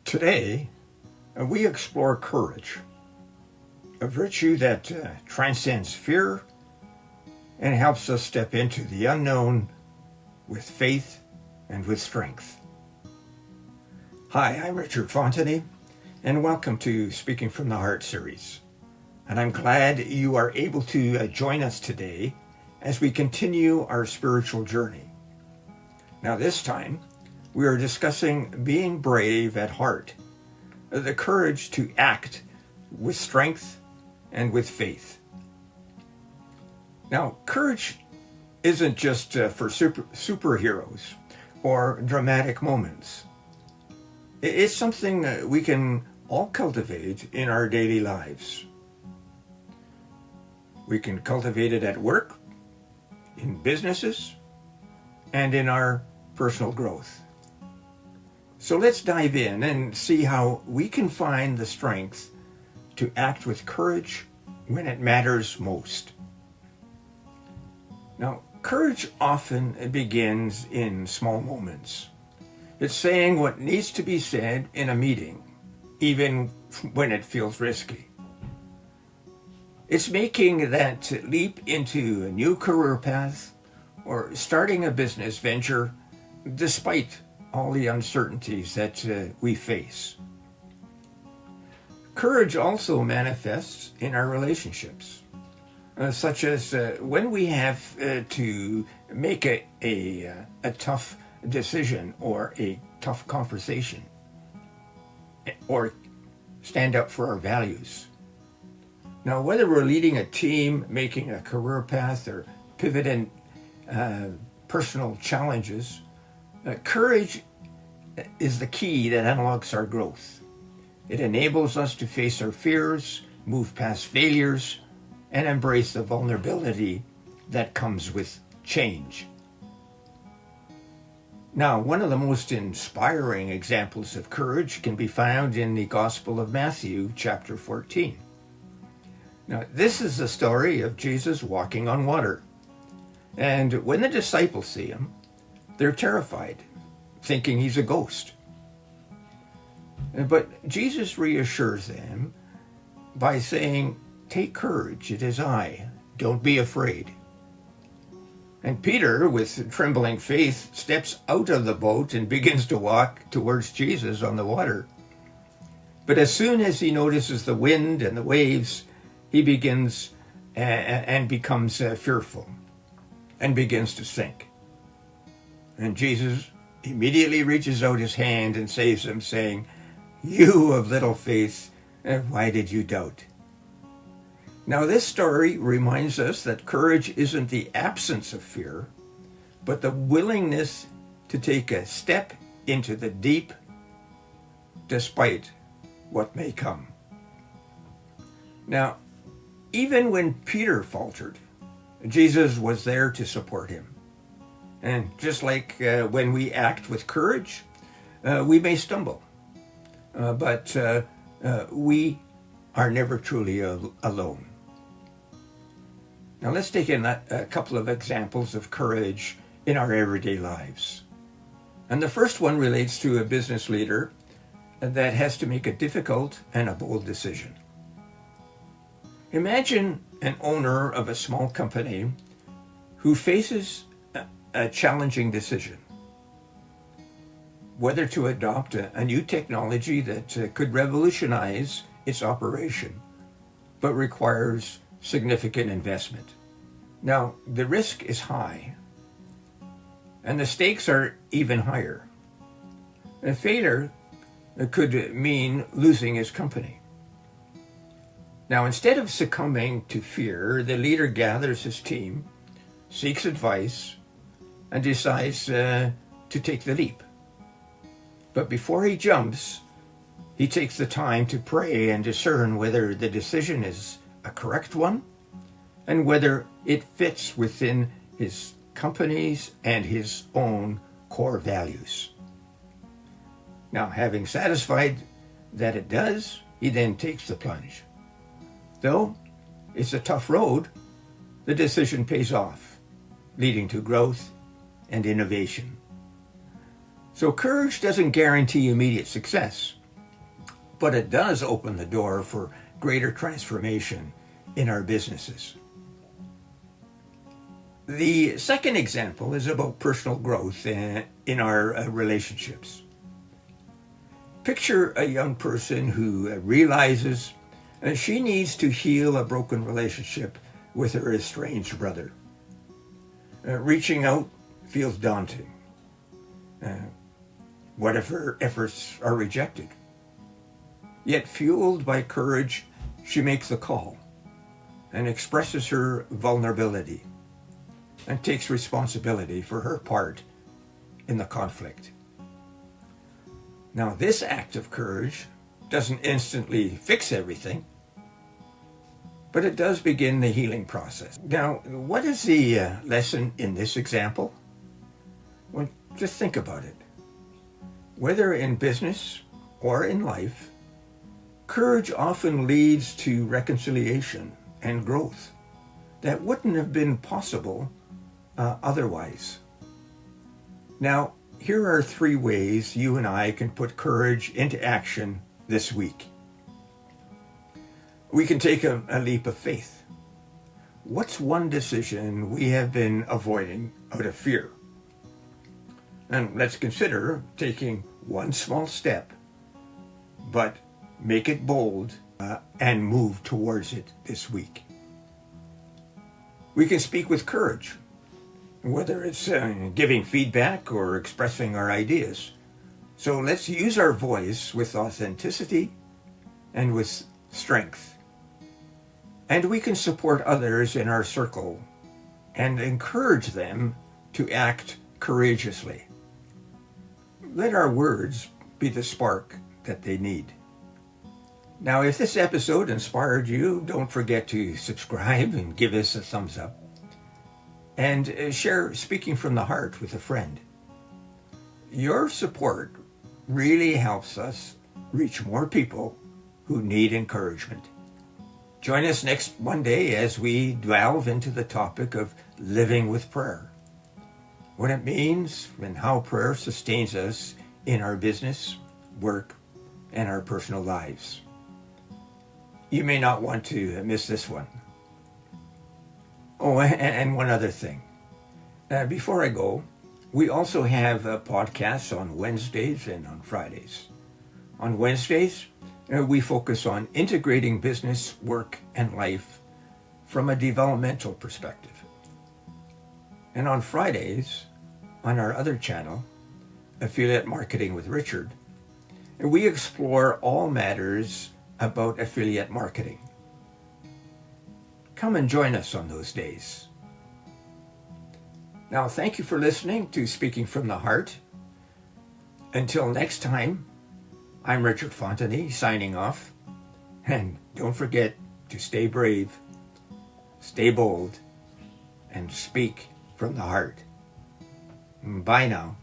Today, we explore courage, a virtue that transcends fear and helps us step into the unknown with faith and with strength. Hi, I'm Richard Fontenay, and welcome to Speaking from the Heart series. And I'm glad you are able to join us today as we continue our spiritual journey. Now this time, we are discussing being brave at heart, the courage to act with strength and with faith. Now, courage isn't just for superheroes or dramatic moments. It's something that we can all cultivate in our daily lives. We can cultivate it at work, in businesses, and in our personal growth. So let's dive in and see how we can find the strength to act with courage when it matters most. Now, courage often begins in small moments. It's saying what needs to be said in a meeting, even when it feels risky. It's making that leap into a new career path or starting a business venture despite all the uncertainties that we face. Courage also manifests in our relationships, such as when we have to make a tough decision or a tough conversation, or stand up for our values. Now, whether we're leading a team, making a career path, or pivoting personal challenges, courage is the key that unlocks our growth. It enables us to face our fears, move past failures, and embrace the vulnerability that comes with change. Now, one of the most inspiring examples of courage can be found in the Gospel of Matthew, chapter 14. Now, this is the story of Jesus walking on water. And when the disciples see him, they're terrified, thinking he's a ghost. But Jesus reassures them by saying, "Take courage, it is I, don't be afraid." And Peter, with trembling faith, steps out of the boat and begins to walk towards Jesus on the water. But as soon as he notices the wind and the waves, he begins and becomes fearful and begins to sink. And Jesus immediately reaches out his hand and saves him, saying, "You of little faith, why did you doubt?" Now, this story reminds us that courage isn't the absence of fear, but the willingness to take a step into the deep despite what may come. Now, even when Peter faltered, Jesus was there to support him. And just like when we act with courage, we may stumble, but we are never truly alone. Now let's take in a couple of examples of courage in our everyday lives. And the first one relates to a business leader that has to make a difficult and a bold decision. Imagine an owner of a small company who faces a challenging decision, whether to adopt a new technology that could revolutionize its operation, but requires significant investment. Now, the risk is high, and the stakes are even higher. A failure could mean losing his company. Now, instead of succumbing to fear, the leader gathers his team, seeks advice, and decides to take the leap. But before he jumps, he takes the time to pray and discern whether the decision is a correct one and whether it fits within his company's and his own core values. Now, having satisfied that it does, he then takes the plunge. Though it's a tough road, the decision pays off, leading to growth and innovation. So courage doesn't guarantee immediate success, but it does open the door for greater transformation in our businesses. The second example is about personal growth in our relationships. Picture a young person who realizes she needs to heal a broken relationship with her estranged brother. Reaching out feels daunting. What if her efforts are rejected? Yet, fueled by courage, she makes a call and expresses her vulnerability and takes responsibility for her part in the conflict. Now, this act of courage doesn't instantly fix everything, but it does begin the healing process. Now, what is the lesson in this example? Well, just think about it. Whether in business or in life, courage often leads to reconciliation and growth that wouldn't have been possible otherwise. Now, here are 3 ways you and I can put courage into action this week. We can take a leap of faith. What's one decision we have been avoiding out of fear? And let's consider taking one small step, but make it bold and move towards it this week. We can speak with courage, whether it's giving feedback or expressing our ideas. So let's use our voice with authenticity and with strength. And we can support others in our circle and encourage them to act courageously. Let our words be the spark that they need. Now, if this episode inspired you, don't forget to subscribe and give us a thumbs up. And share Speaking from the Heart with a friend. Your support really helps us reach more people who need encouragement. Join us next Monday as we delve into the topic of living with prayer, what it means and how prayer sustains us in our business, work, and our personal lives. You may not want to miss this one. Oh, and one other thing. Before I go, we also have podcasts on Wednesdays and on Fridays. On Wednesdays, we focus on integrating business, work, and life from a developmental perspective. And on Fridays, on our other channel, Affiliate Marketing with Richard, we explore all matters about affiliate marketing. Come and join us on those days. Now, thank you for listening to Speaking from the Heart. Until next time, I'm Richard Fontenay signing off. And don't forget to stay brave, stay bold, and speak from the heart. Bye now.